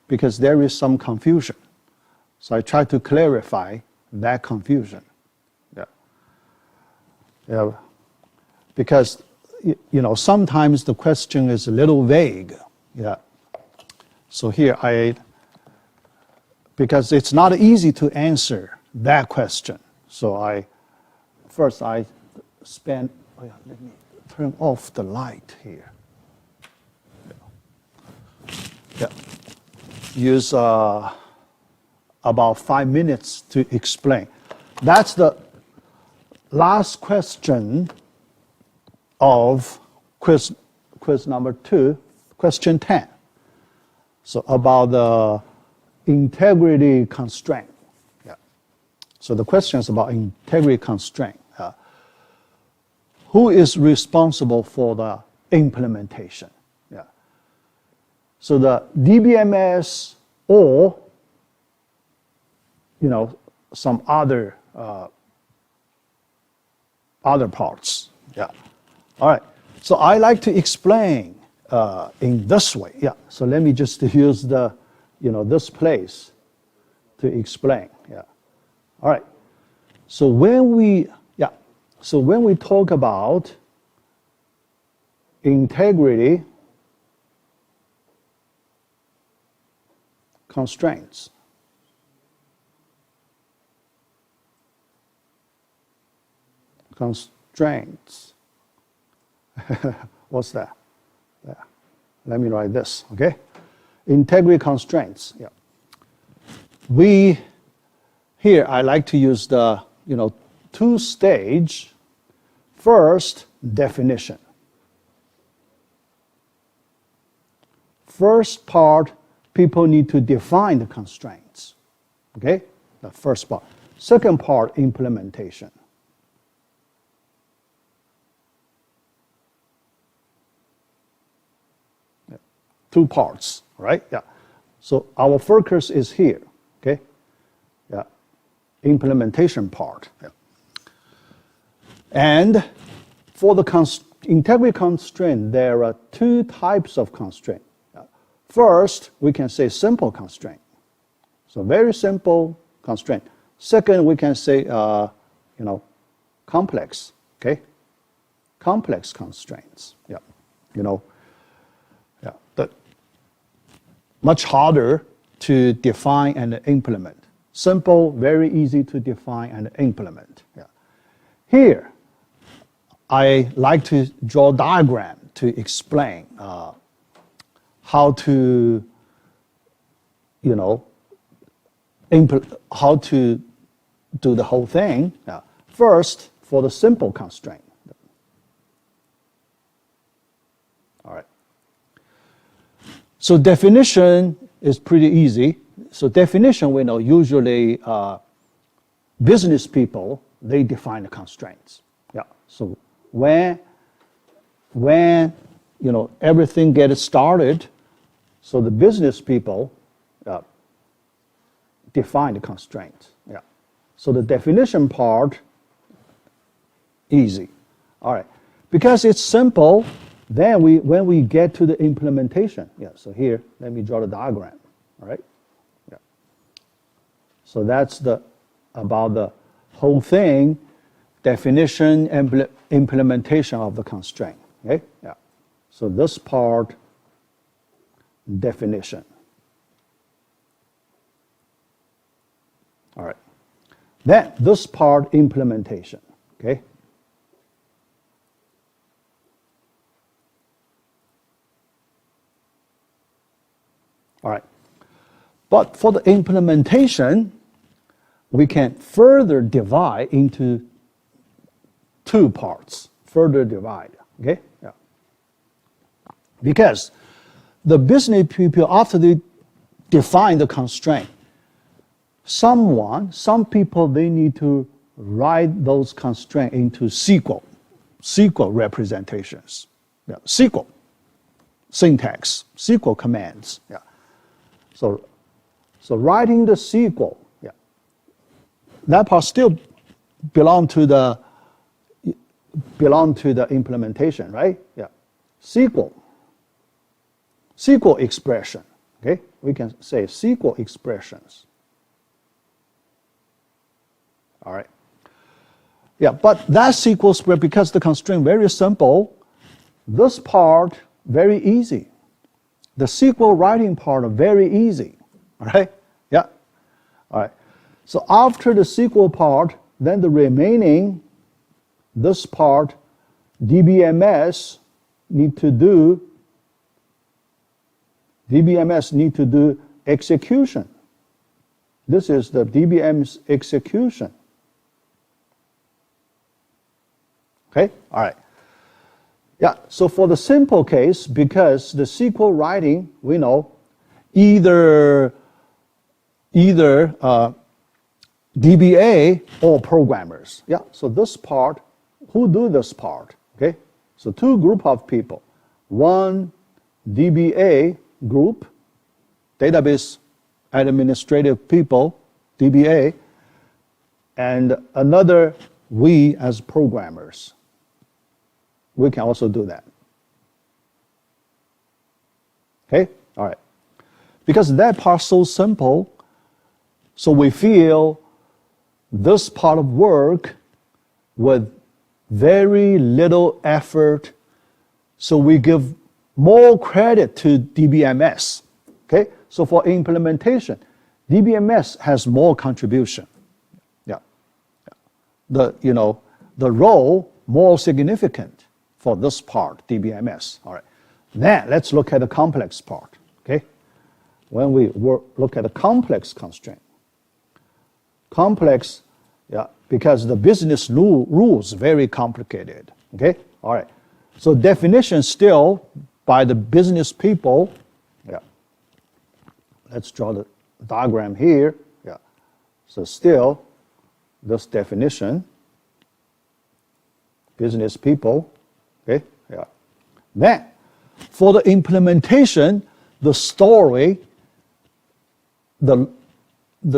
because there is some confusion. So I try to clarify that confusion. Yeah. Because sometimes the question is a little vague. Yeah. So here because it's not easy to answer that question. So first I let me turn off the light here. Yeah. Use about 5 minutes to explain. That's the last question of quiz number 2, question 10. So about the integrity constraint. Yeah. So the question is about integrity constraint. Who is responsible for the implementation? Yeah. So the DBMS or some other parts. Yeah. All right. So I like to explain in this way. Yeah. So let me just use this place to explain. Yeah. All right. So when we talk about integrity constraints, what's that? Yeah. Let me write this, okay? Integrity constraints. Yeah. Here I like to use the 2-stage. First, definition. First part, people need to define the constraints. Okay? The first part. Second part, implementation. Yeah. 2 parts, right? Yeah. So our focus is here. Okay? Yeah. Implementation part. Yeah. And for the integrity constraint, there are 2 types of constraint. First, we can say simple constraint. So very simple constraint. Second, we can say, complex. Okay, complex constraints. Yeah, but much harder to define and implement. Simple, very easy to define and implement. Yeah. Here, I like to draw a diagram to explain how to, how to do the whole thing. Yeah. First, for the simple constraint. All right. So definition is pretty easy. So definition, we know usually business people, they define the constraints. Yeah. So when everything gets started, so the business people define the constraints. Yeah. So the definition part, easy. All right. Because it's simple, then when we get to the implementation, yeah. So here, let me draw the diagram. All right. Yeah. So that's about the whole thing, definition and implementation of the constraint. Okay. Yeah. So this part, definition. All right. Then this part, implementation. Okay. All right. But for the implementation, we can further divide into 2 parts. Further divide. Okay. Yeah. Because the business people, after they define the constraint, some people, they need to write those constraints into SQL representations. Yeah. SQL syntax, SQL commands. Yeah. So writing the SQL, yeah, that part still belong to the implementation, right? Yeah. SQL expression, Okay, we can say SQL expressions. All right. Yeah, but that SQL script, because the constraint very simple, this part very easy. The SQL writing part very easy. All right. Yeah. All right. So after the SQL part, then the remaining, this part, DBMS need to do execution. This is the DBM's execution. Okay, all right. Yeah, so for the simple case, because the SQL writing, we know, either DBA or programmers. Yeah, so this part, who do this part? Okay, so two group of people. One DBA group, database administrative people, DBA, and another we as programmers. We can also do that. Okay, all right. Because that part's so simple, so we feel this part of work with very little effort, so we give more credit to DBMS. Okay, so for implementation, DBMS has more contribution. Yeah, the role more significant for this part, DBMS. All right. Then let's look at the complex part. Okay, when we look at the complex constraint, complex, yeah, because the business rules very complicated. Okay, all right. So definition still by the business people. Yeah. Let's draw the diagram here. Yeah. So still, this definition, business people. Okay. Yeah. Then, for the implementation, the story, the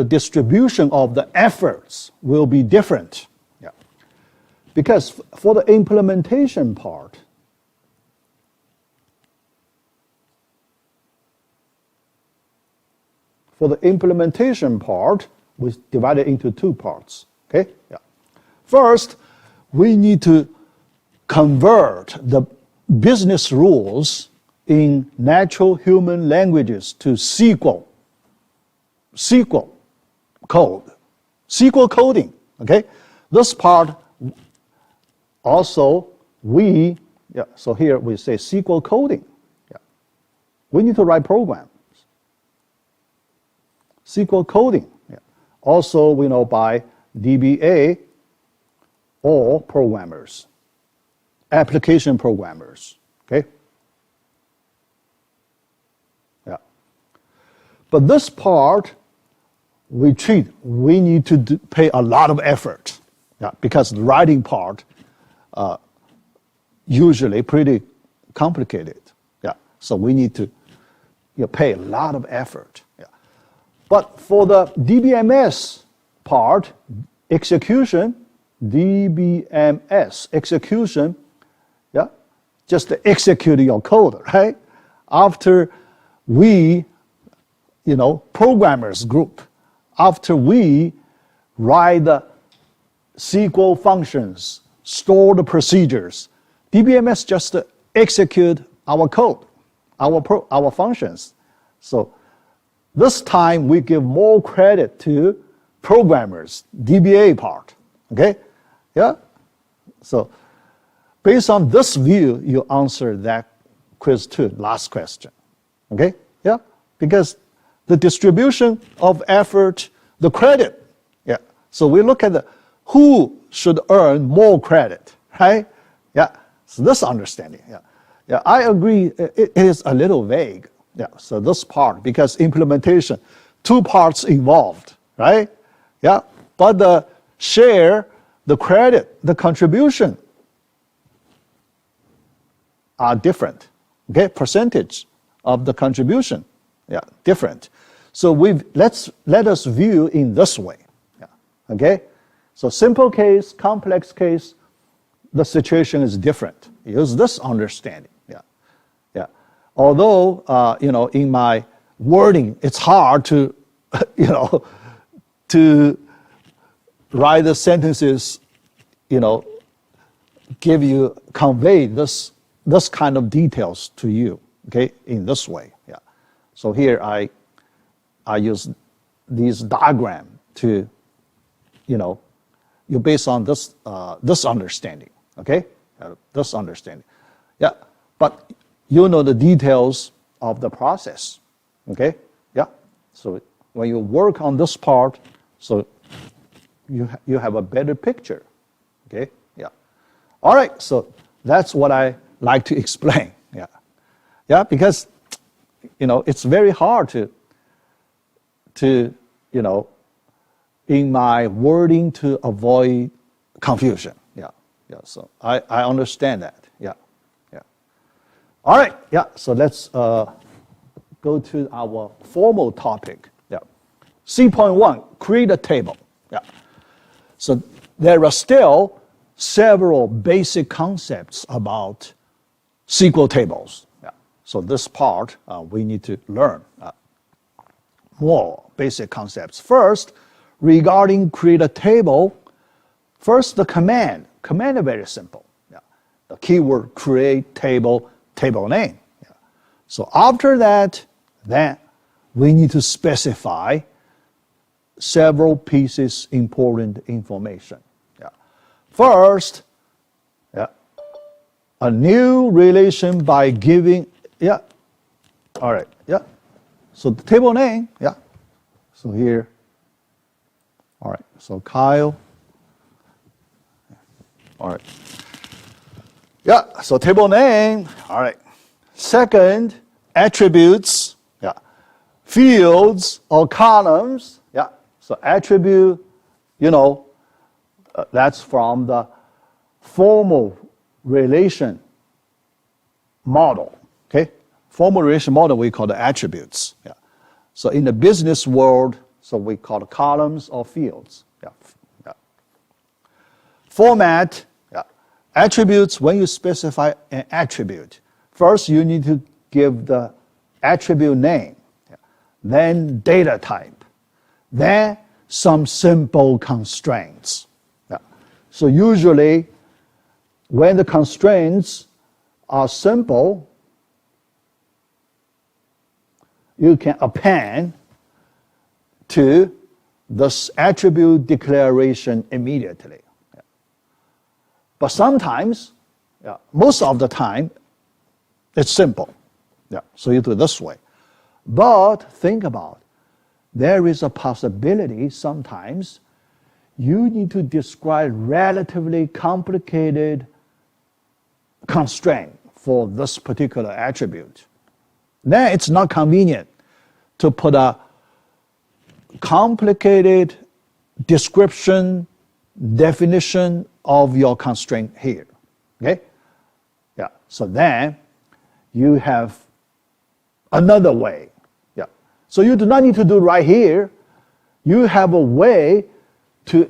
distribution of the efforts will be different. Yeah. Because for the implementation part, we divide it into two parts. Okay? Yeah. First, we need to convert the business rules in natural human languages to SQL code, SQL coding. Okay? This part also so here we say SQL coding. Yeah. We need to write programs. SQL coding. Yeah. Also, we know by DBA or programmers, application programmers. Okay? Yeah. But this part, we need to pay a lot of effort. Yeah, because the writing part usually pretty complicated. Yeah. So we need to pay a lot of effort. Yeah. But for the DBMS part, execution, DBMS execution, yeah, just to execute your code, right? After we, programmers group, after we write the SQL functions, store the procedures, DBMS just to execute our code, our functions. So this time we give more credit to programmers, DBA part. Okay? Yeah? So based on this view, you answer that quiz 2, last question. Okay? Yeah? Because the distribution of effort, the credit. Yeah. So we look at who should earn more credit, right? Yeah. So this understanding. Yeah. Yeah. I agree. It is a little vague. Yeah. So this part, because implementation, two parts involved, right? Yeah. But the share, the credit, the contribution are different. Okay. Percentage of the contribution, yeah, different. So let us view in this way. Yeah. Okay? So simple case, complex case, the situation is different. Use this understanding. Yeah. Yeah. Although in my wording, it's hard to, to write the sentences, convey this kind of details to you, okay, in this way. Yeah. So here I use these diagram to, you base on this this understanding, okay, this understanding. Yeah, but you know the details of the process, okay. Yeah. So when you work on this part, so you have a better picture, okay. Yeah. All right. So that's what I like to explain. Yeah. Yeah, because it's very hard to in my wording to avoid confusion. Yeah. Yeah. So I understand that. Yeah. Yeah. All right. Yeah. So let's go to our formal topic. Yeah. C.1, create a table. Yeah. So there are still several basic concepts about SQL tables. Yeah. So this part we need to learn more basic concepts. First, regarding create a table, first the command. Command is very simple. Yeah. The keyword create table, table name. Yeah. So after that, then we need to specify several pieces important information. Yeah. First, yeah, a new relation by giving, yeah, all right, yeah. So the table name, yeah. So here, all right, so Kyle, all right. Yeah, so table name, all right. Second, attributes, yeah. Fields or columns, yeah. So attribute, that's from the formal relation model, okay? Formal relation model we call the attributes, yeah. So in the business world, so we call it columns or fields, yeah. Yeah. Format, yeah. Attributes, when you specify an attribute, first you need to give the attribute name, yeah. Then data type, then some simple constraints. Yeah. So usually when the constraints are simple, you can append to this attribute declaration immediately. Yeah. But sometimes, yeah, most of the time, it's simple. Yeah. So you do it this way. But think about, there is a possibility sometimes you need to describe relatively complicated constraint for this particular attribute. Then it's not convenient to put a complicated description, definition of your constraint here. Okay? Yeah. So then you have another way. Yeah. So you do not need to do right here. You have a way to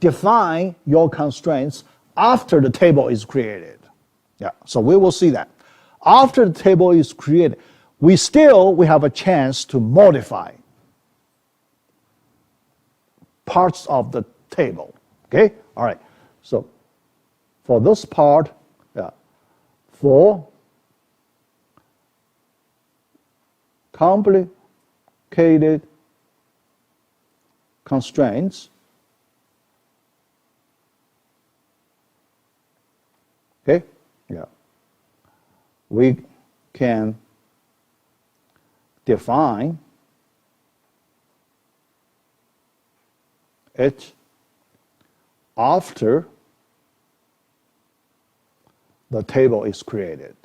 define your constraints after the table is created. Yeah. So we will see that. After the table is created, we have a chance to modify parts of the table. Okay? All right. So for this part, yeah, for complicated constraints, okay? Yeah. We can define it after the table is created.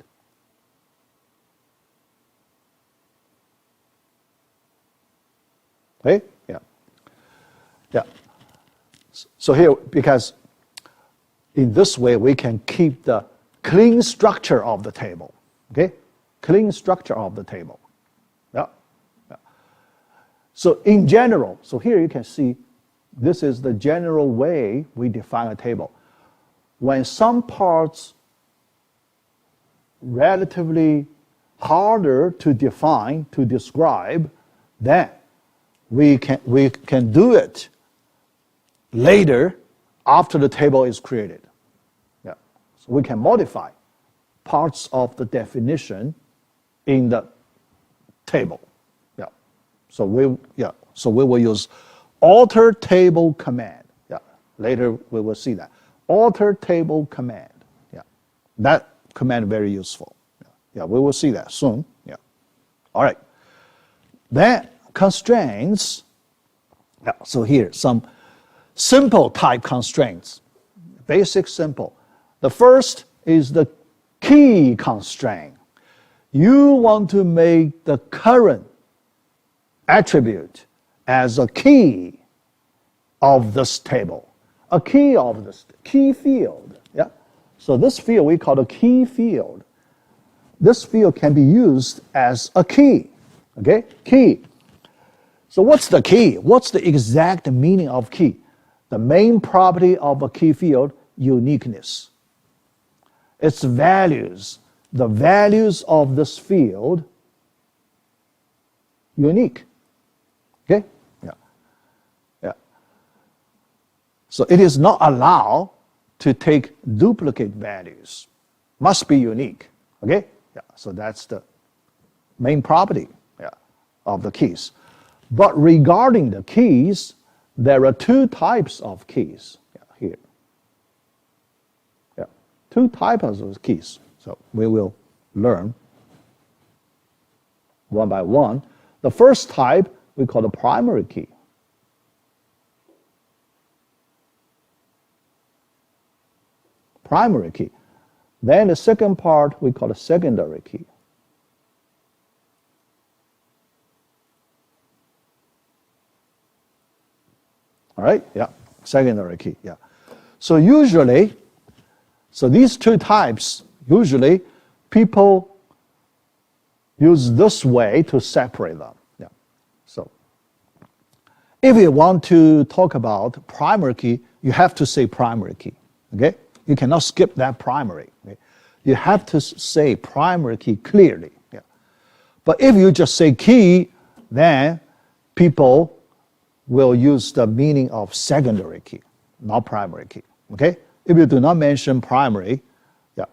Okay? Yeah. Yeah. So here, because in this way we can keep the clean structure of the table. Okay? Clean structure of the table. Yeah. Yeah. So in general, so here you can see this is the general way we define a table. When some parts relatively harder to define, to describe, then we can do it later after the table is created. Yeah. So we can modify parts of the definition in the table. Yeah. So we will use alter table command. Yeah. Later we will see that. Alter table command. Yeah. That command very useful. Yeah, we will see that soon. Yeah. All right. Then constraints. Yeah, so here some simple type constraints. Basic simple. The first is the key constraint. You want to make the current attribute as a key of this table. A key of this key field. Yeah. So this field we call the key field. This field can be used as a key. Okay? Key. So what's the key? What's the exact meaning of key? The main property of a key field, uniqueness. Its values, the values of this field, unique. Okay? Yeah. Yeah. So it is not allowed to take duplicate values. Must be unique. Okay? Yeah. So that's the main property, yeah, of the keys. But regarding the keys, there are two types of keys. Yeah, here. Yeah. Two types of keys. So we will learn one by one. The first type we call the primary key. Primary key. Then the second part we call the secondary key. All right, yeah, secondary key, yeah. So usually, so these two types, usually people use this way to separate them. Yeah. So if you want to talk about primary key, you have to say primary key, okay? You cannot skip that primary. Okay? You have to say primary key clearly. Yeah. But if you just say key, then people will use the meaning of secondary key, not primary key. Okay? If you do not mention primary, yeah,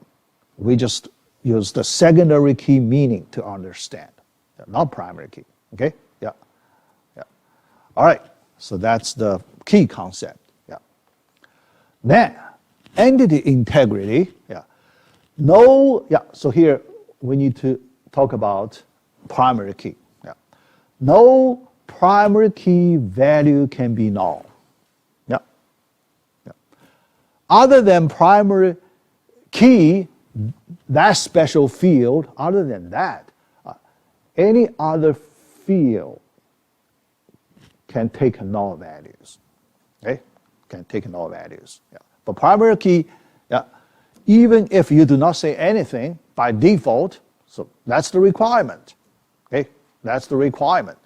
we just use the secondary key meaning to understand, yeah, not primary key. Okay? Yeah. Yeah. All right. So that's the key concept. Yeah. Then entity integrity. Yeah. No. Yeah. So here we need to talk about primary key. Yeah. No primary key value can be null. Yeah. Yeah. Other than primary key, that special field, other than that, any other field can take null values. Okay? Can take null values. Yeah. But primary key, yeah, even if you do not say anything by default, so that's the requirement. Okay? That's the requirement.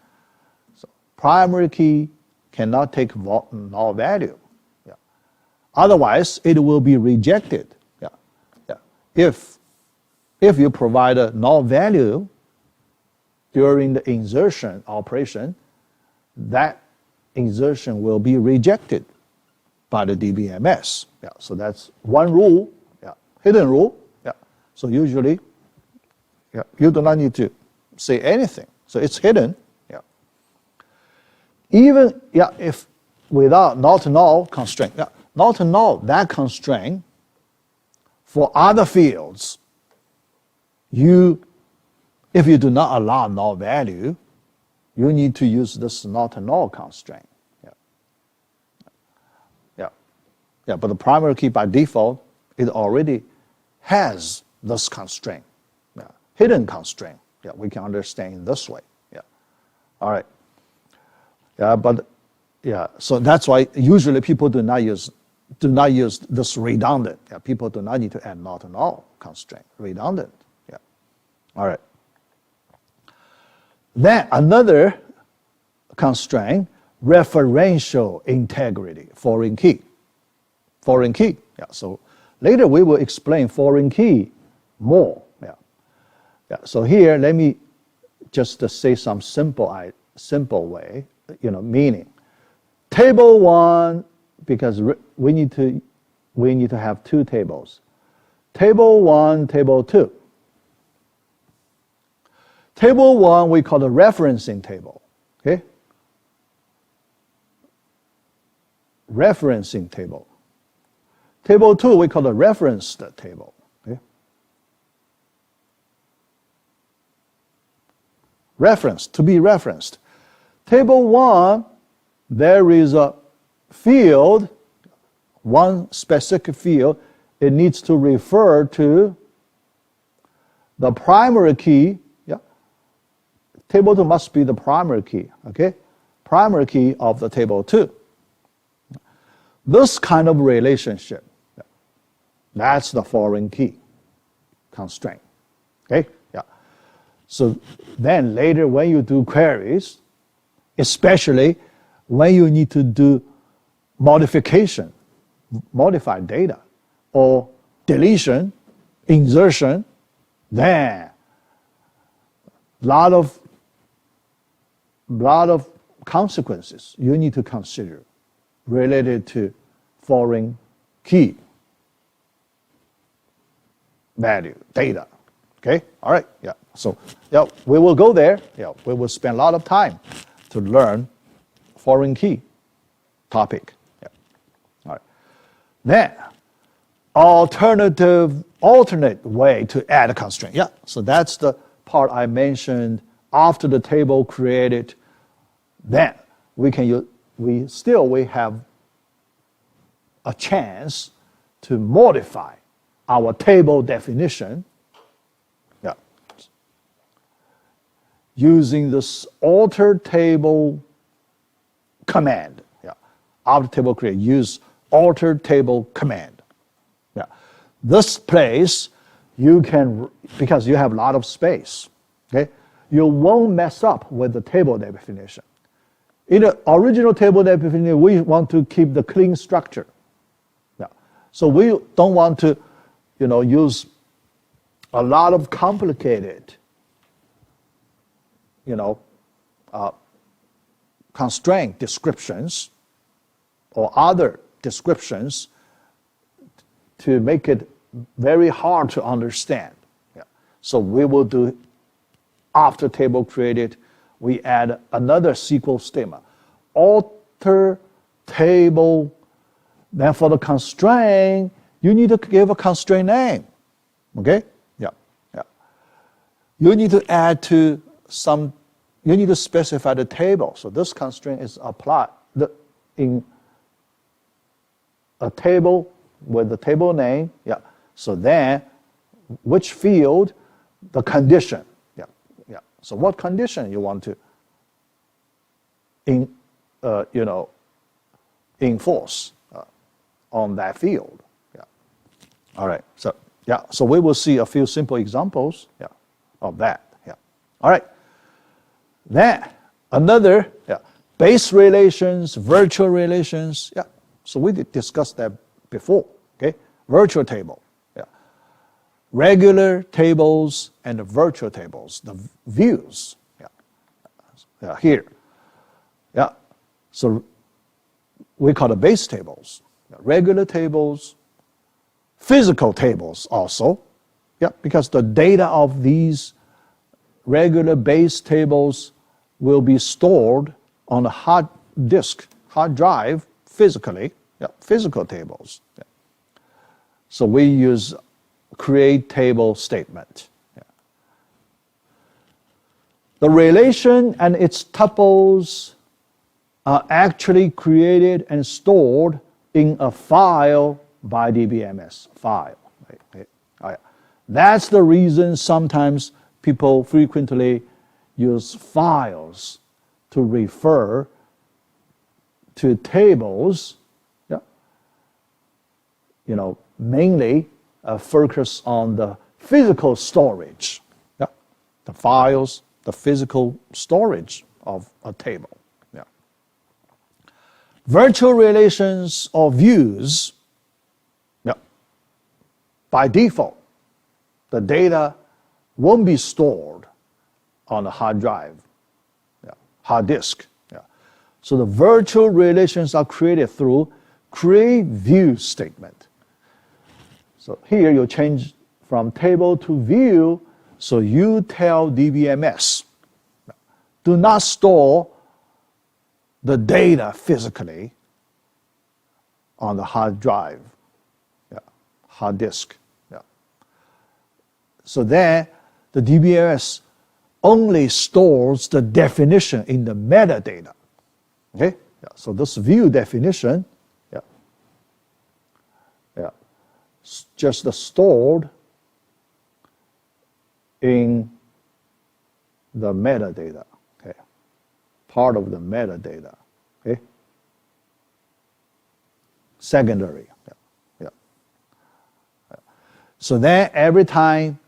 So primary key cannot take null value. Yeah. Otherwise, it will be rejected. Yeah. Yeah. If you provide a null value during the insertion operation, that insertion will be rejected by the DBMS. Yeah, so that's one rule, yeah, hidden rule. Yeah. So usually, yeah, you do not need to say anything. So it's hidden. Yeah. Even, yeah, if without not null constraint, yeah, not null, that constraint for other fields, if you do not allow null value, you need to use this not null constraint. Yeah. Yeah. Yeah, but the primary key by default, it already has this constraint. Yeah. Hidden constraint. Yeah, we can understand in this way. Yeah. All right. Yeah, but yeah, so that's why usually people do not use this redundant. Yeah, people do not need to add not null constraint. Redundant. Yeah. All right. Then another constraint, referential integrity, foreign key. Foreign key. Yeah. So later we will explain foreign key more. Yeah. Yeah, so here, let me just say some simple way, meaning. Table 1, because we need to have two tables. Table 1, table 2. Table 1 we call the referencing table. Okay? Referencing table. Table 2 we call the referenced table. Okay? Reference, to be referenced. Table 1, there is a field, one specific field. It needs to refer to the primary key. Yeah. Table 2 must be the primary key. Okay? Primary key of the table 2. This kind of relationship, that's the foreign key constraint. Okay? Yeah. So then later when you do queries, especially when you need to do modification, modify data, or deletion, insertion, then lot of consequences you need to consider related to foreign key value, data. Okay? All right. Yeah. So yeah, we will go there. Yeah, we will spend a lot of time to learn foreign key topic. Yeah. All right. Then alternate way to add a constraint. Yeah. So that's the part I mentioned after the table created. Then we have a chance to modify our table definition. Yeah. Using this alter table command. Yeah. After table create, use alter table command. Yeah. This place you can, because you have a lot of space, okay, you won't mess up with the table definition. In the original table definition, we want to keep the clean structure. Yeah. So we don't want to, use a lot of complicated, constraint descriptions or other descriptions to make it very hard to understand. Yeah. So we will do, after table created, we add another SQL statement. Alter table, then for the constraint, you need to give a constraint name. Okay? Yeah. Yeah. You need to add to some, you need to specify the table. So this constraint is applied in a table with the table name. Yeah. So then, which field, the condition. Yeah. Yeah. So what condition you want to enforce on that field. Yeah. All right. So yeah. So we will see a few simple examples. Yeah. Of that. Yeah. All right. Then another. Yeah. Base relations, virtual relations. Yeah. So we discussed that before. Okay. Virtual table. Yeah. Regular tables and the virtual tables. The views. Yeah. Yeah. Here. Yeah. So we call the base tables. Regular tables, physical tables also. Yeah, because the data of these regular base tables will be stored on a hard disk, hard drive, physically. Yeah, physical tables. Yeah. So we use create table statement. Yeah. The relation and its tuples are actually created and stored in a file by DBMS file. Okay. Oh, yeah. That's the reason sometimes people frequently use files to refer to tables. Yeah. Mainly focus on the physical storage. Yeah. The files, the physical storage of a table. Virtual relations or views, yeah, by default, the data won't be stored on the hard drive, hard disk. So the virtual relations are created through create view statement. So here you change from table to view, so you tell DBMS, do not store the data physically on the hard drive, hard disk. So then the DBMS only stores the definition in the metadata. Okay? So this view definition, just stored in the metadata. Okay? Part of the metadata. Okay? Secondary. So then every time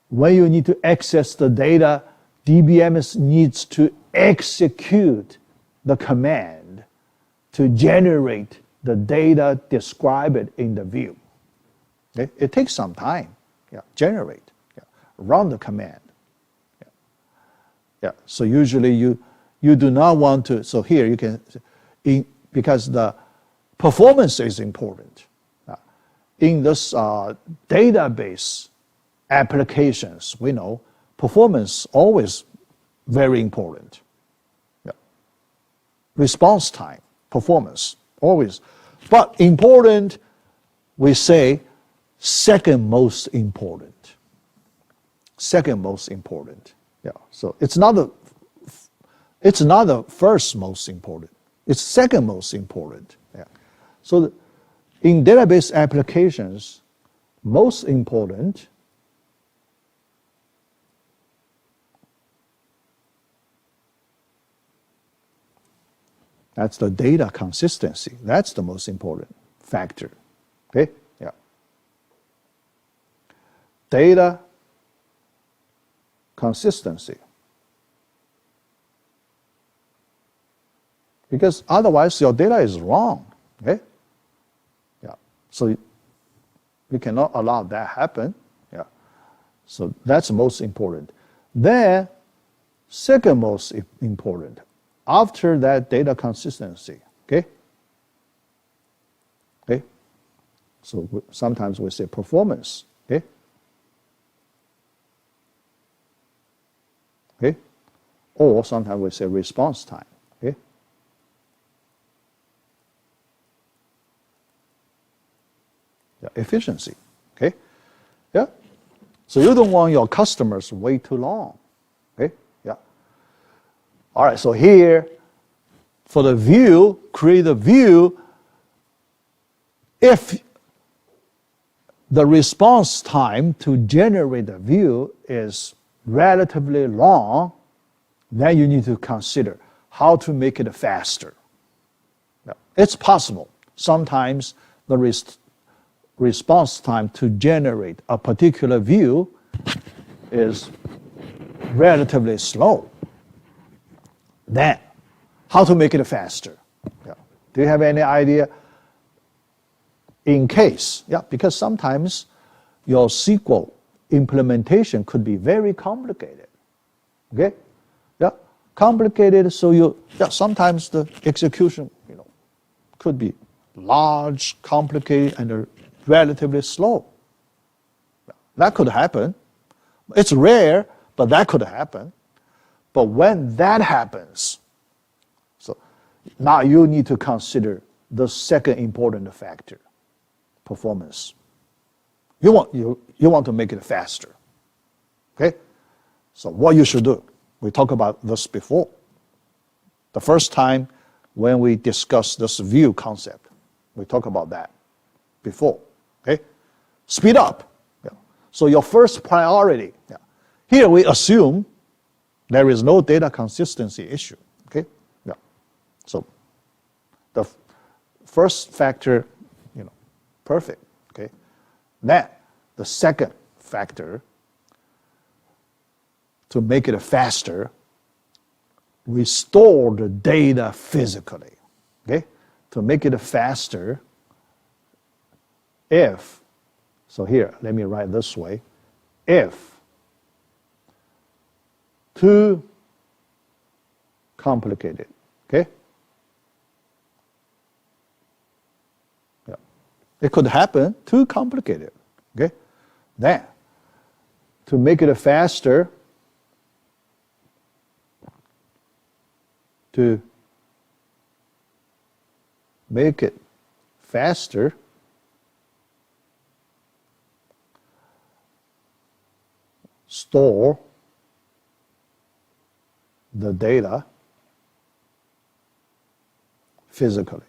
when you need to access the data, DBMS needs to execute the command to generate the data described in the view. Okay? It takes some time. Generate. Run the command. So usually you do not want to. So here you can, because the performance is important. In this database applications, we know performance always very important. Response time, performance, always. But important, we say second most important. Second most important. So it's not the first most important. It's second most important. So in database applications, most important that's the data consistency. That's the most important factor. Okay? Data consistency. Because otherwise your data is wrong. Okay? So you cannot allow that happen. So that's most important. Then, second most important, after that data consistency, okay? So sometimes we say performance, okay? Or sometimes we say response time, okay? Efficiency, okay? So you don't want your customers to wait too long, okay? All right, so here, for the view, create a view. If the response time to generate the view is relatively long, then you need to consider how to make it faster. It's possible. Sometimes the response time to generate a particular view is relatively slow. Then, how to make it faster? Do you have any idea? In case, because sometimes your SQL implementation could be very complicated. Okay? Complicated, so sometimes the execution, could be large, complicated, and relatively slow. That could happen. It's rare, but that could happen. But when that happens, so now you need to consider the second important factor, performance. You want to make it faster. Okay? So what you should do, we talked about this before. The first time when we discussed this view concept, we talked about that before. Okay? Speed up. So your first priority, here we assume there is no data consistency issue. Okay? So the first factor, perfect. Okay? Then the second factor, to make it faster, restore the data physically. Okay? To make it faster, if, so here, let me write this way, if too complicated. Okay? Yeah. It could happen too complicated. Okay? Then, to make it faster, store the data physically.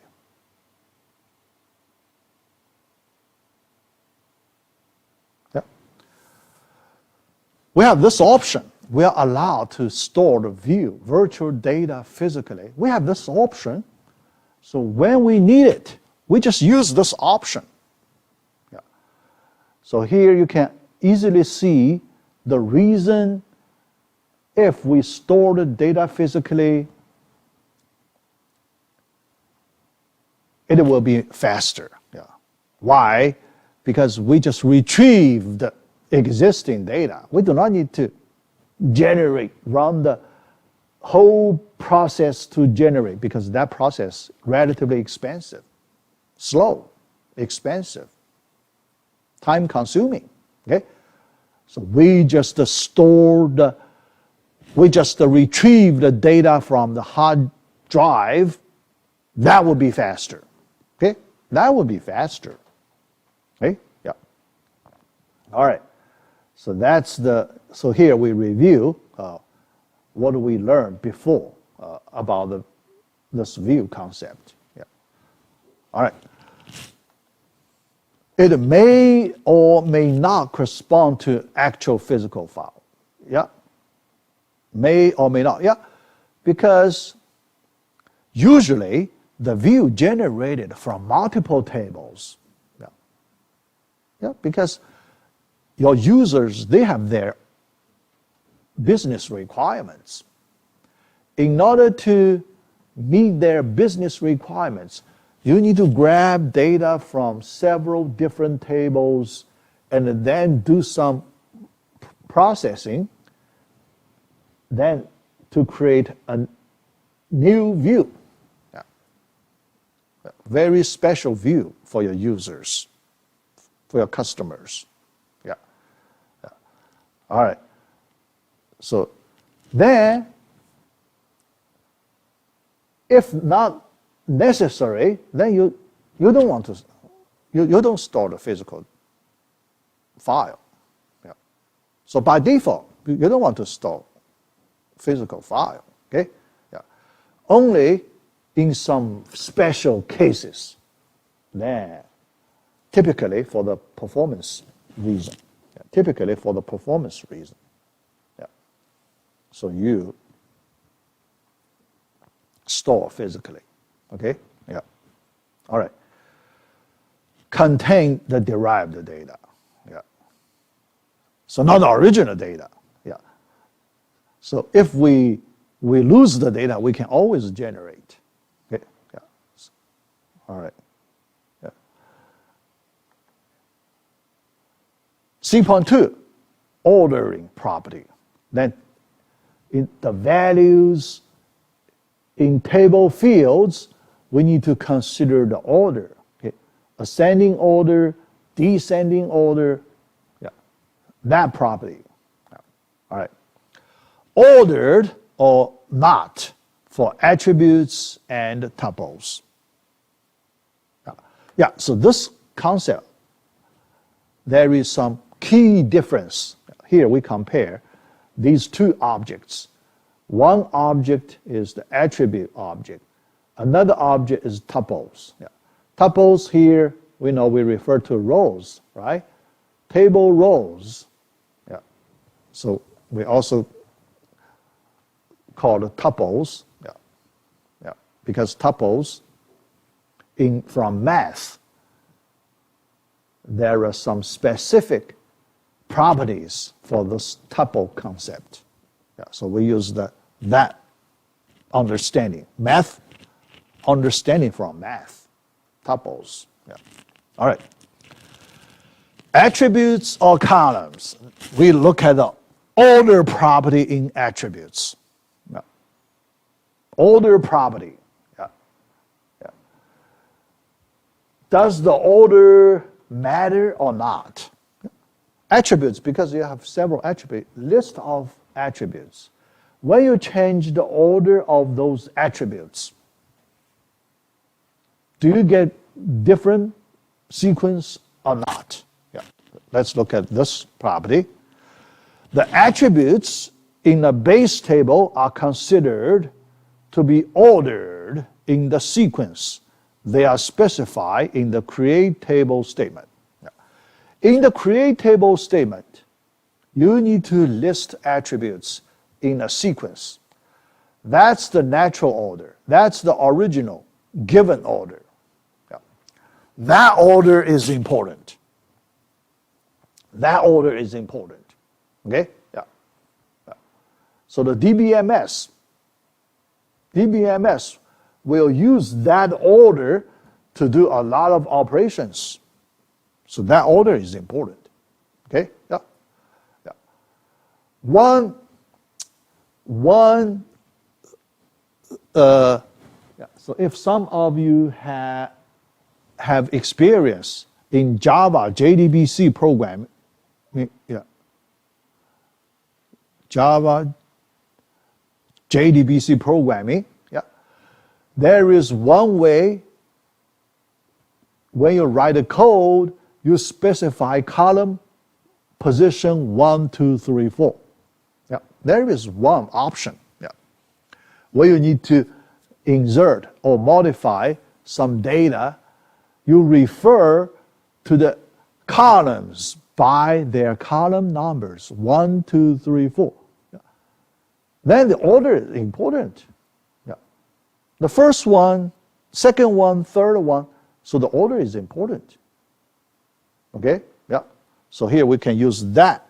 Yeah. We have this option. We are allowed to store the view, virtual data physically. We have this option. So when we need it, we just use this option. Yeah. So here you can easily see the reason if we store the data physically, it will be faster. Yeah. Why? Because we just retrieve the existing data. We do not need to run the whole process to generate, because that process relatively expensive, slow, expensive, time consuming. Okay? So we just retrieve the data from the hard drive. That would be faster. Okay? That would be faster. Okay? Yeah. All right. So here we review what we learned before about this view concept. Yeah. All right. It may or may not correspond to actual physical file. Yeah. May or may not. Yeah. Because usually the view generated from multiple tables. Yeah. Yeah. Because your users, they have their business requirements. In order to meet their business requirements, you need to grab data from several different tables and then do some processing, then to create a new view. Yeah. A very special view for your users, for your customers. Yeah. Yeah. All right. So then, if not necessary, then you don't want to, you don't store the physical file. Yeah. So by default, you don't want to store physical file. Okay. Yeah. Only in some special cases, then typically for the performance reason. Yeah. Typically for the performance reason. Yeah. So you store physically. Okay? Yeah. All right. Contain the derived data. Yeah. So not the original data. Yeah. So if we lose the data, we can always generate. Okay? Yeah. All right. Yeah. C.2, ordering property. Then in the values in table fields, we need to consider the order. Okay? Ascending order, descending order, yeah, that property. Yeah. All right. Ordered or not for attributes and tuples. Yeah. Yeah, so this concept, there is some key difference. Here we compare these two objects. One object is the attribute object. Another object is tuples. Yeah. Tuples here, we know we refer to rows, right? Table rows. Yeah. So we also call it tuples. Yeah. Yeah. Because tuples, from math, there are some specific properties for this tuple concept. Yeah. So we use that understanding. Math, understanding from math. Tuples. Yeah. All right. Attributes or columns. We look at order property in attributes. Yeah. Order property. Yeah. Yeah. Does the order matter or not? Attributes, because you have several attributes, list of attributes. When you change the order of those attributes, do you get different sequence or not? Yeah. Let's look at this property. The attributes in a base table are considered to be ordered in the sequence they are specified in the create table statement. In the create table statement, you need to list attributes in a sequence. That's the natural order. That's the original given order. Yeah. That order is important. That order is important. Okay? Yeah. Yeah. So the DBMS will use that order to do a lot of operations. So that order is important. Okay? Yeah. Yeah. So if some of you have experience in Java JDBC programming, yeah. Java JDBC programming, yeah. There is one way when you write a code, you specify column position 1, 2, 3, 4. Yeah. There is one option. Yeah. Where you need to insert or modify some data, you refer to the columns by their column numbers 1, 2, 3, 4. Yeah. Then the order is important. Yeah. The first one, second one, third one, so the order is important. Okay? Yeah. So here we can use that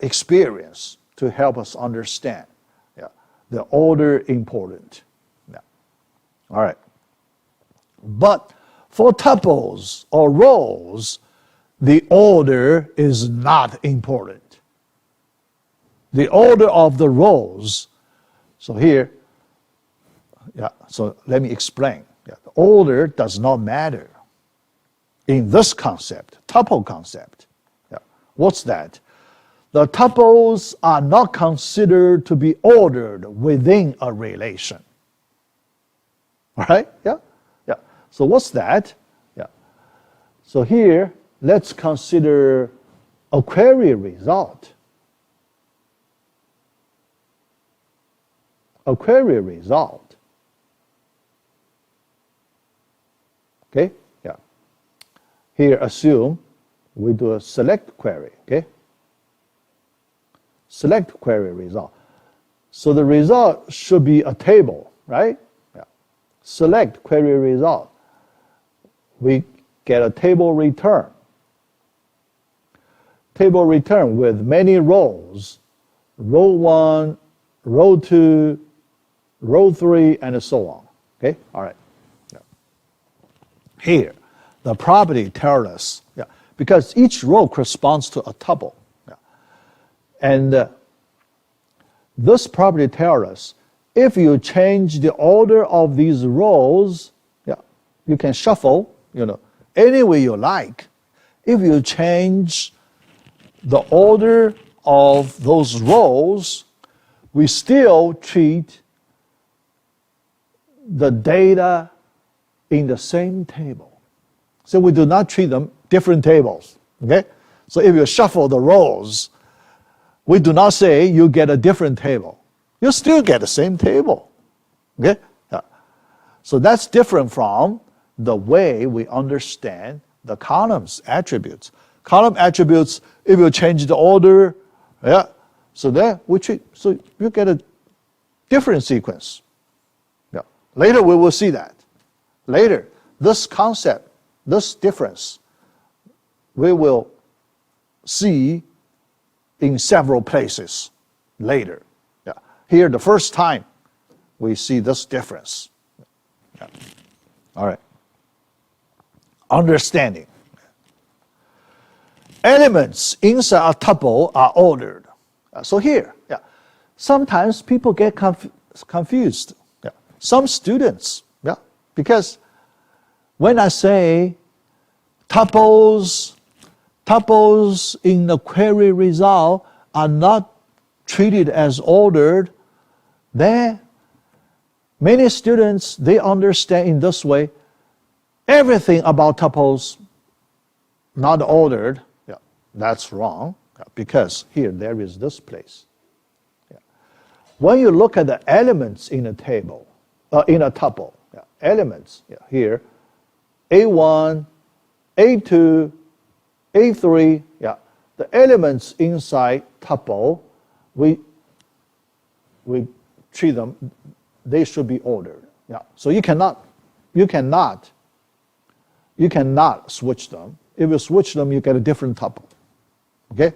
experience to help us understand. Yeah. The order important. Yeah. All right. But for tuples or rows, the order is not important. The order of the rows. So here, yeah. So let me explain. Yeah. The order does not matter. In this concept, tuple concept. Yeah. What's that? The tuples are not considered to be ordered within a relation. All right? Yeah? Yeah. So what's that? Yeah. So here, let's consider a query result. A query result. Okay? Here, assume we do a select query, okay? Select query result. So the result should be a table, right? Yeah. Select query result. We get a table return. Table return with many rows. Row 1, row 2, row 3, and so on. Okay? All right. Yeah. Here. The property tells us, yeah, because each row corresponds to a tuple. Yeah. And this property tells us, if you change the order of these rows, yeah, you can shuffle, any way you like. If you change the order of those rows, we still treat the data in the same table. So we do not treat them different tables, okay? So if you shuffle the rows, we do not say you get a different table. You still get the same table, okay? Yeah. So that's different from the way we understand the columns attributes. Column attributes, if you change the order, yeah, so then so you get a different sequence. Yeah. Later we will see that. Later, this concept, this difference, we will see in several places later. Yeah. Here, the first time, we see this difference. Yeah. All right. Understanding. Elements inside a tuple are ordered. So here, yeah, sometimes people get confused. Yeah. Some students, yeah, because when I say tuples in the query result are not treated as ordered, then many students, they understand in this way, everything about tuples not ordered. Yeah, that's wrong, because here there is this place. Yeah. When you look at the elements in a table, in a tuple, yeah, elements, yeah, here, A1, A2, A3, yeah, the elements inside tuple, we treat them, they should be ordered. Yeah. So you cannot switch them. If you switch them, you get a different tuple. Okay?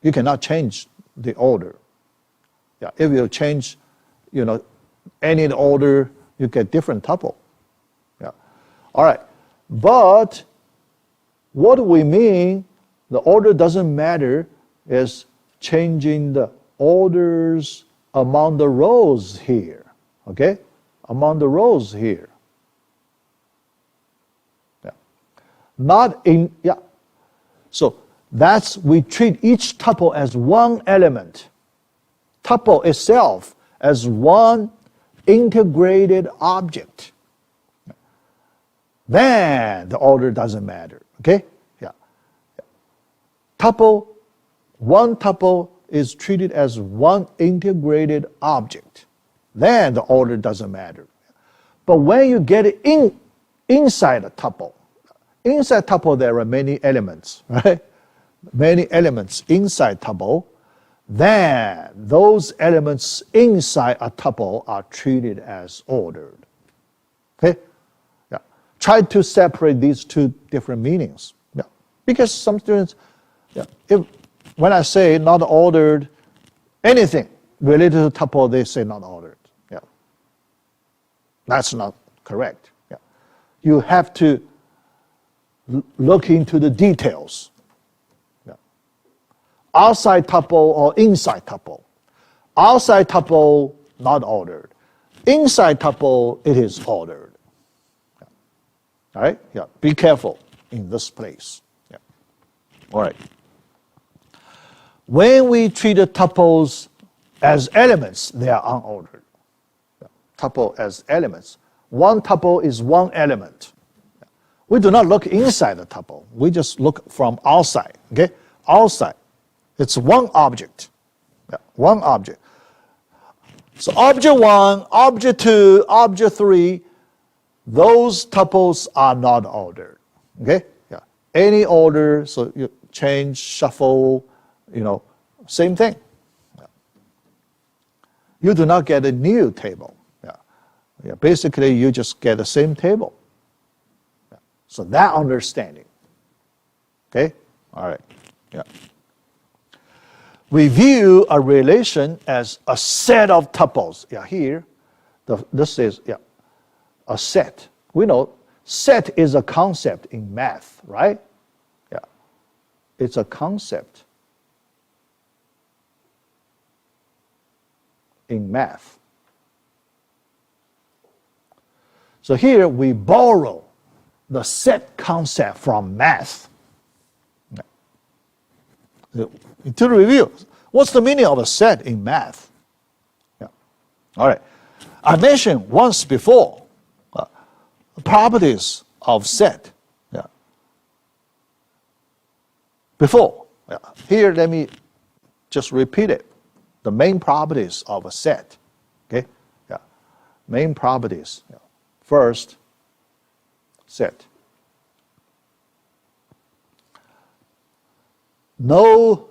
You cannot change the order. Yeah. If you change, any order, you get different tuple. Yeah. All right. But what we mean, the order doesn't matter, is changing the orders among the rows here. Okay? Among the rows here. Yeah. Not in, yeah. So we treat each tuple as one element. Tuple itself as one integrated object. Then the order doesn't matter. Okay? Yeah. One tuple is treated as one integrated object. Then the order doesn't matter. But when you get it inside a tuple, inside tuple there are many elements, right? Many elements inside tuple. Then those elements inside a tuple are treated as ordered. Okay? Yeah. Try to separate these two different meanings. Yeah. Because some students, yeah, when I say not ordered, anything related to tuple, they say not ordered. Yeah. That's not correct. Yeah. You have to look into the details. Yeah. Outside tuple or inside tuple. Outside tuple, not ordered. Inside tuple, it is ordered. Yeah. All right? Yeah. Be careful in this place. Yeah. All right. When we treat the tuples as elements, they are unordered. Yeah. Tuple as elements. One tuple is one element. Yeah. We do not look inside the tuple. We just look from outside. Okay? Outside. It's one object. Yeah. One object. So object 1, object 2, object 3, those tuples are not ordered. Okay? Yeah. Any order, so you change, shuffle, same thing. Yeah. You do not get a new table. Yeah. Yeah. Basically, you just get the same table. Yeah. So that understanding. Okay? All right. Yeah. We view a relation as a set of tuples. Yeah, here, this is a set. We know set is a concept in math, right? Yeah. It's a concept in math. So here we borrow the set concept from math. To review, what's the meaning of a set in math? Yeah. All right. I mentioned once before the properties of set. Yeah. Before. Yeah. Here, let me just repeat it. The main properties of a set. Okay? Yeah. Main properties. Yeah. First, set. No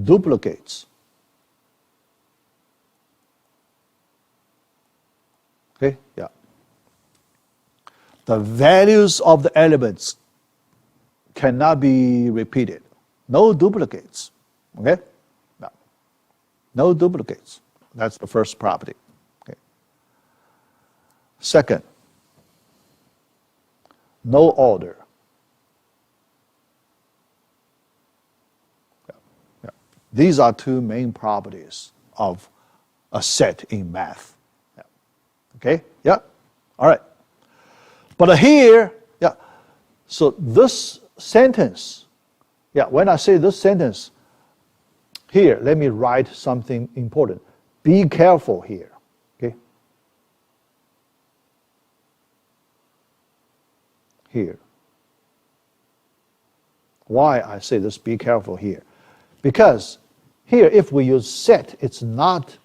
duplicates. Okay? Yeah. The values of the elements cannot be repeated. No duplicates. Okay? No. No duplicates. That's the first property. Okay. Second, no order. Yeah. These are two main properties of a set in math. Yeah. Okay? Yeah? All right. But here, yeah, so this sentence, yeah, when I say this sentence, here, let me write something important. Be careful here. Okay? Here. Why I say this, be careful here? Because here, if we use set, it's not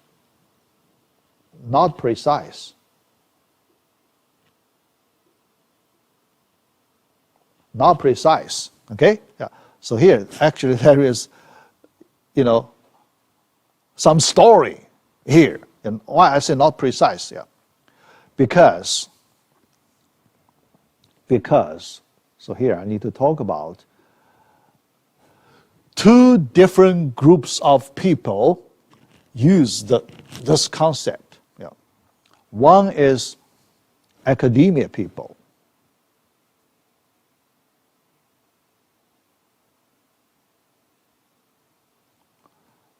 precise. Not precise, okay? Yeah. So here, actually, there is, some story here. And why I say not precise? Yeah, because. So here I need to talk about two different groups of people use this concept. Yeah. One is academia people.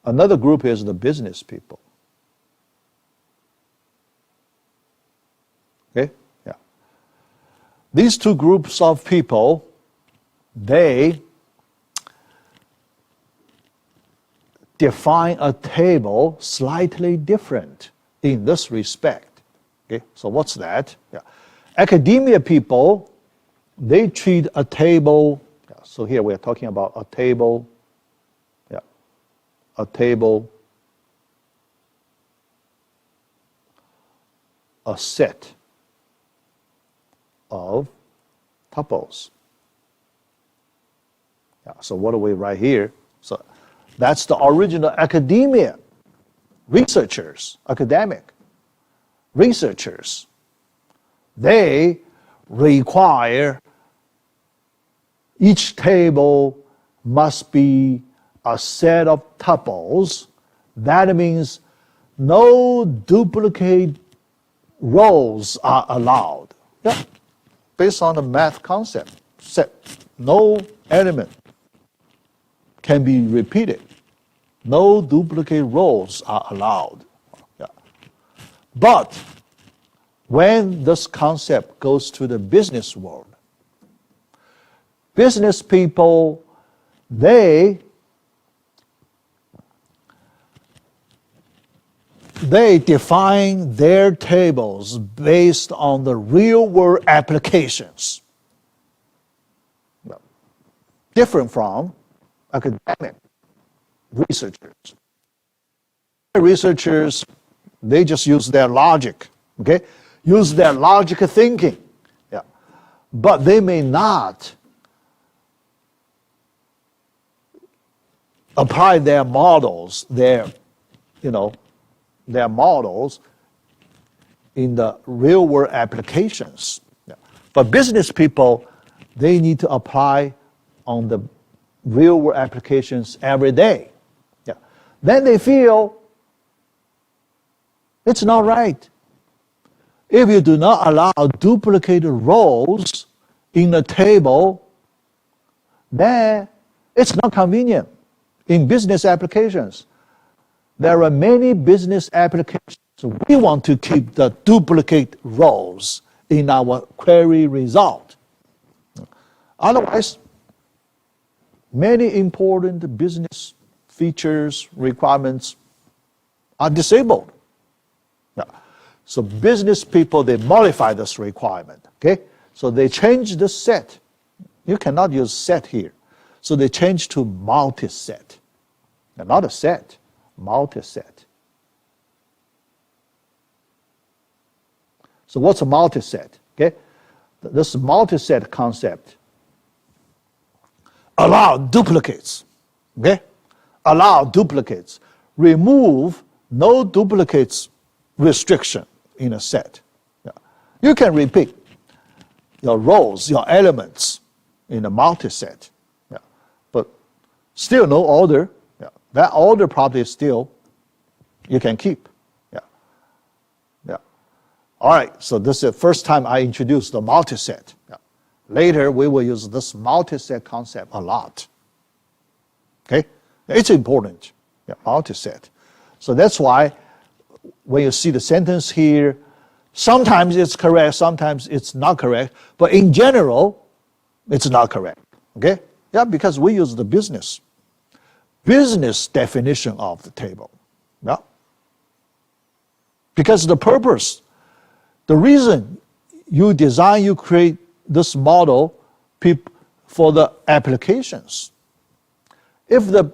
Another group is the business people. Okay? Yeah. These two groups of people, they define a table slightly different in this respect. Okay? So what's that? Yeah. Academia people, they treat a table, so here we're talking about a table, a set of tuples. Yeah, so what do we write here? So that's the original academia, academic researchers. They require each table must be a set of tuples. That means no duplicate rows are allowed. Yeah. Based on the math concept, set, no element can be repeated. No duplicate rows are allowed. Yeah. But when this concept goes to the business world, business people, they define their tables based on the real-world applications. Different from academic researchers. Researchers, they just use their logic, okay? Use their logic thinking. Yeah. But they may not apply their models, their models in the real-world applications. Yeah. But business people, they need to apply on the real-world applications every day. Yeah. Then they feel it's not right. If you do not allow duplicated rows in a table, then it's not convenient in business applications. There are many business applications. We want to keep the duplicate rows in our query result. Otherwise, many important business features, requirements are disabled. Yeah. So business people, they modify this requirement. Okay? So they change the set. You cannot use set here. So they change to multi-set. Not a set. Multi-set. So what's a multi-set? Okay? This multi-set concept allow duplicates. Okay? Allow duplicates. Remove no duplicates restriction in a set. Yeah. You can repeat your rows, your elements in a multi-set. Yeah. But still no order. That order property still you can keep. Yeah. Yeah. All right, so this is the first time I introduced the multi-set. Yeah. Later we will use this multi-set concept a lot. Okay? It's important. Yeah, multiset. So that's why when you see the sentence here, sometimes it's correct, sometimes it's not correct, but in general, it's not correct. Okay? Yeah, because we use the business definition of the table. Yeah. Because the purpose, the reason you design, you create this model for the applications. If the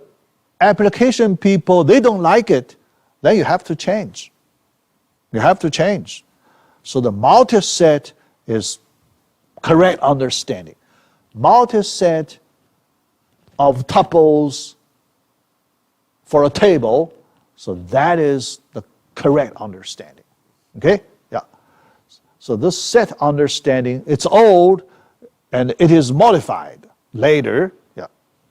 application people, they don't like it, then you have to change. You have to change. So the multiset is correct understanding. Multiset of tuples for a table, so that is the correct understanding. Okay? Yeah. So this set understanding, it's old and it is modified later. Yeah.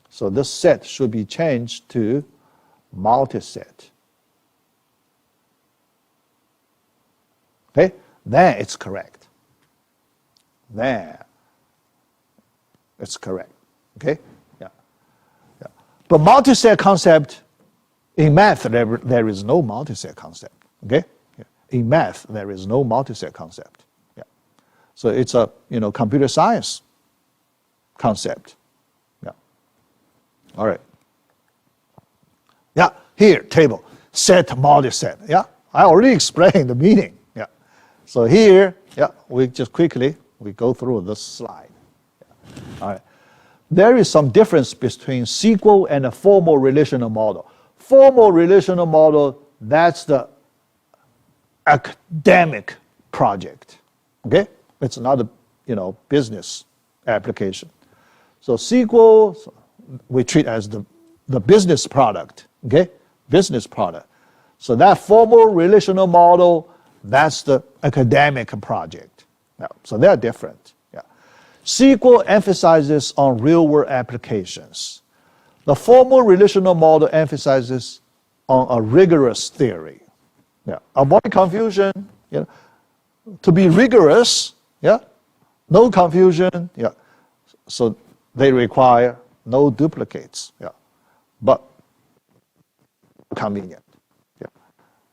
So this set should be changed to multiset. Okay? Then it's correct. Then it's correct. Okay? Yeah. Yeah. But multiset concept, in math, there is no multiset concept. Okay? Yeah. In math, there is no multiset concept. Yeah. So it's a computer science concept. Yeah. All right. Yeah. Here, table, set, multiset. Yeah. I already explained the meaning. Yeah. So here, yeah, we just quickly go through this slide. Yeah. All right. There is some difference between SQL and a formal relational model. Formal relational model, that's the academic project. Okay? It's not a business application. So SQL we treat as the business product. Okay? Business product. So that formal relational model, that's the academic project. Yeah, so they're different. Yeah. SQL emphasizes on real-world applications. The formal relational model emphasizes on a rigorous theory. Yeah. Avoid confusion. To be rigorous, yeah, no confusion. Yeah. So they require no duplicates. Yeah. But convenient. Yeah.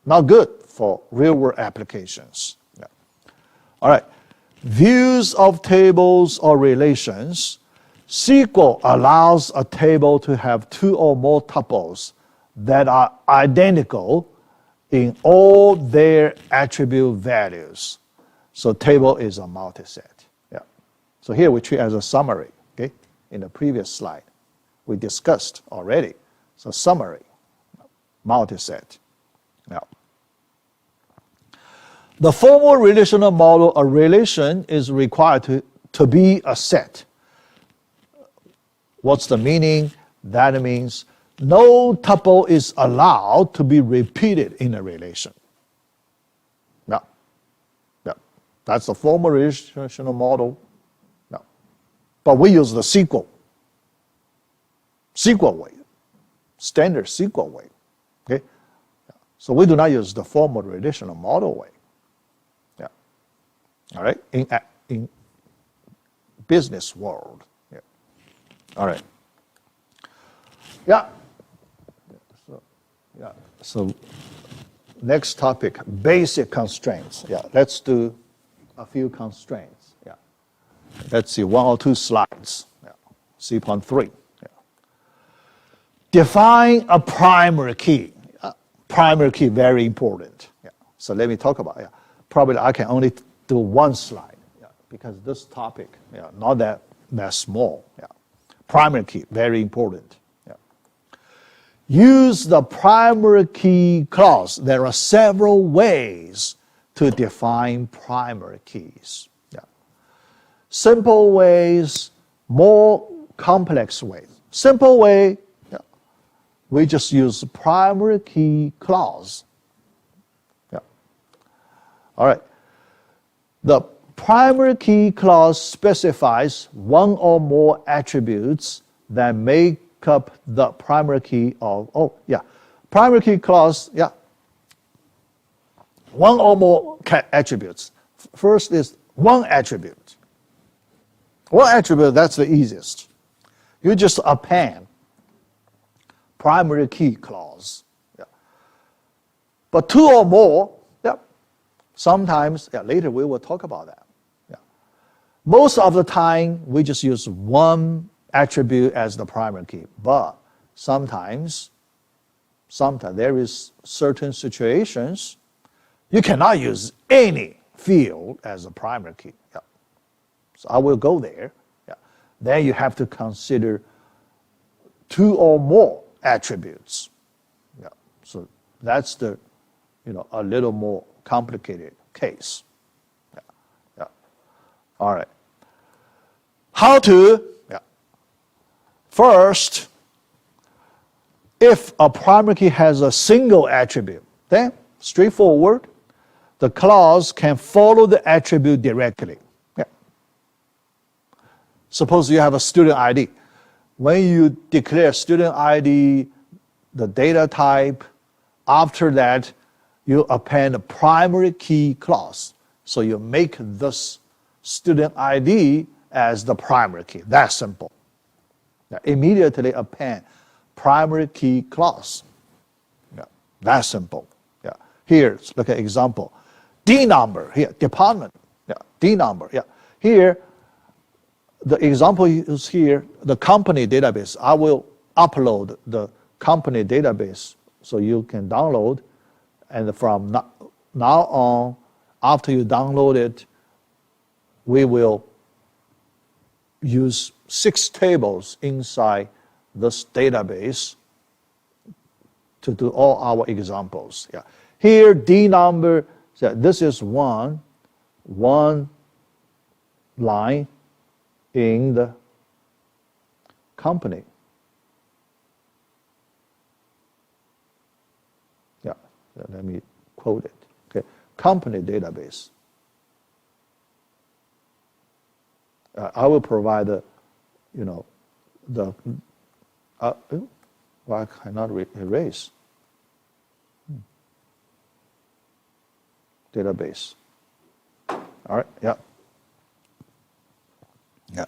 Not good for real-world applications. Yeah. All right. Views of tables or relations. SQL allows a table to have two or more tuples that are identical in all their attribute values. So table is a multiset. Yeah. So here we treat as a summary. Okay. In the previous slide, we discussed already. So summary, multiset. Now, the formal relational model, a relation is required to be a set. What's the meaning? That means no tuple is allowed to be repeated in a relation. No. No. That's the formal relational model. No. But we use the SQL way, standard SQL way. Okay? So we do not use the formal relational model way. Yeah. All right? In business world. All right. Yeah. So next topic, basic constraints. Yeah. Let's do a few constraints. Yeah. Let's see, 1 or 2 slides. Yeah. C.3. Yeah. Define a primary key. Primary key, very important. Yeah. So let me talk about it. Yeah. Probably I can only do 1 slide. Yeah. Because this topic, yeah, not that small. Yeah. Primary key, very important. Yeah. Use the primary key clause. There are several ways to define primary keys. Yeah. Simple ways, more complex ways. Simple way, yeah, we just use the primary key clause. Yeah. All right. The primary key clause specifies 1 or more attributes that make up the primary key of, primary key clause, 1 or more attributes. First is 1 attribute. 1 attribute, that's the easiest. You just append primary key clause. Yeah. But two or more, yeah, sometimes, yeah, later we will talk about that. Yeah. Most of the time, we just use one attribute as the primary key, but sometimes there is certain situations you cannot use any field as a primary key. Yeah. So I will go there. Yeah. Then you have to consider two or more attributes. Yeah. So that's the, a little more complicated case. Yeah. Yeah. All right. How to, yeah. First, if a primary key has a single attribute, then straightforward, the clause can follow the attribute directly. Yeah. Suppose you have a student ID. When you declare student ID, the data type, after that, you append a primary key clause. So you make this student ID as the primary key. That's simple. Now, immediately append primary key clause. Yeah, that's simple. Yeah. Here, look at example. D number, here, department. Yeah, D number. Yeah. Here, the example is here, the company database. I will upload the company database so you can download. And from now on, after you download it, we will use 6 tables inside this database to do all our examples. Yeah. Here, D number, so this is one line in the company. Yeah, let me quote it. Okay, company database. I will provide the, I cannot erase. Database. All right, yeah. Yeah.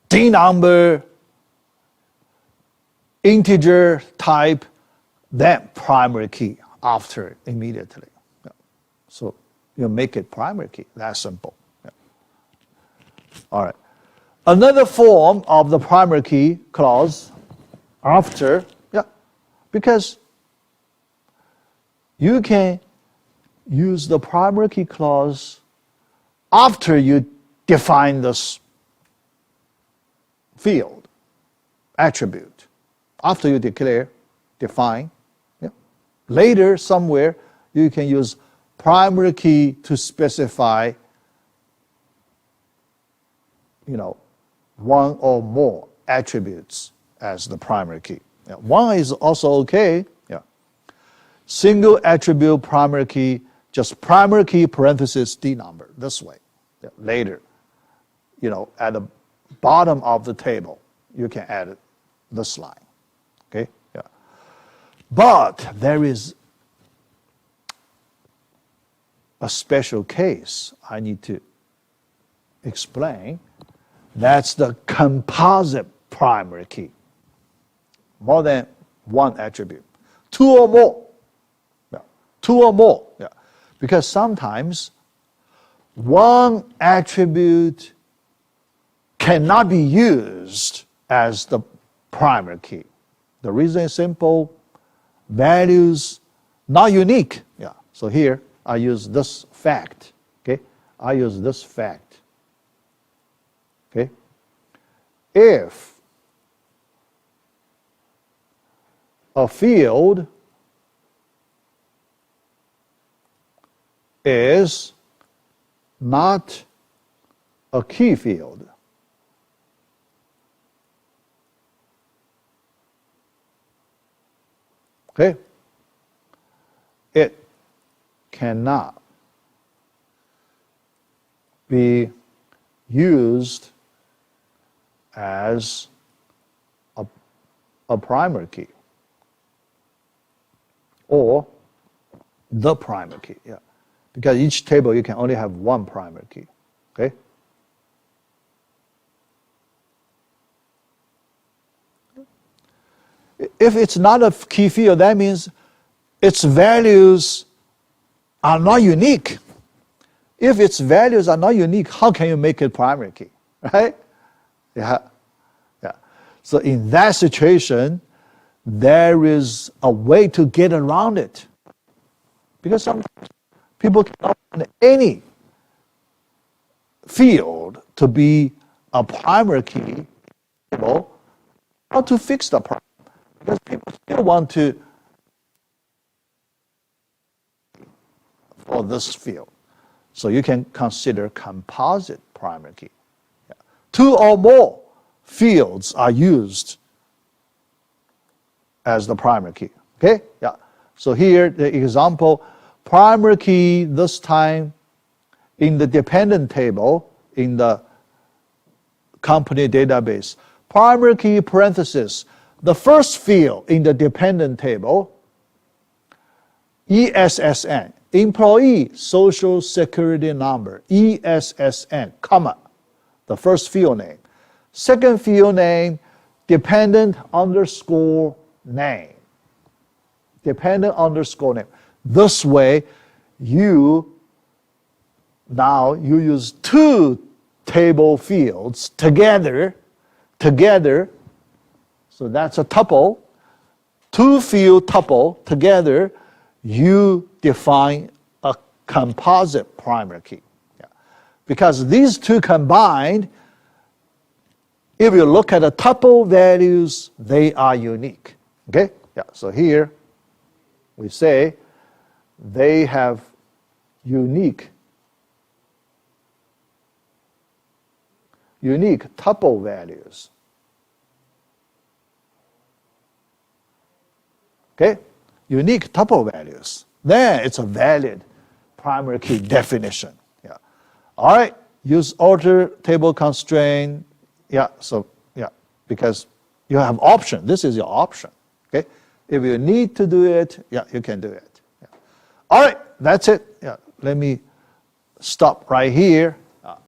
D number, integer type, then primary key after immediately. Yeah. So you make it primary key. That's simple. Yeah. All right. Another form of the primary key clause after, yeah, because you can use the primary key clause after you define this field, attribute. After you define. Yeah. Later, somewhere, you can use primary key to specify, one or more attributes as the primary key. Yeah. One is also okay. Yeah. Single attribute primary key, just primary key parenthesis D number, this way. Yeah. Later, at the bottom of the table, you can add this line. Okay? Yeah. But there is a special case I need to explain. That's the composite primary key. More than one attribute. Two or more. Yeah. Two or more. Yeah. Because sometimes one attribute cannot be used as the primary key. The reason is simple. Values not unique. Yeah. So here I use this fact. Okay. I use this fact. Okay. If a field is not a key field, okay, it cannot be used as a primary key or the primary key. Yeah. Because each table you can only have one primary key. Okay? If it's not a key field, that means its values are not unique. If its values are not unique, how can you make it primary key, right? Yeah. So in that situation, there is a way to get around it. Because some people cannot find any field to be a primary key. How to fix the problem? Because people still want to for this field. So you can consider composite primary key. Yeah. 2 or more fields are used as the primary key. Okay? Yeah. So here the example, primary key this time in the dependent table in the company database. Primary key parenthesis, the first field in the dependent table, ESSN, employee social security number, ESSN, comma, the first field name. Second field name, dependent underscore name. Dependent underscore name. This way, you use 2 table fields together, so that's a tuple, 2 field tuple together, you define a composite primary key. Yeah. Because these 2 combined, if you look at the tuple values, they are unique. Okay? Yeah. So here we say they have unique tuple values. Okay? Unique tuple values. Then it's a valid primary key definition. Yeah. All right. Use alter table constraint. Yeah. So yeah, because you have option. This is your option. Okay. If you need to do it, yeah, you can do it. Yeah. All right. That's it. Yeah. Let me stop right here.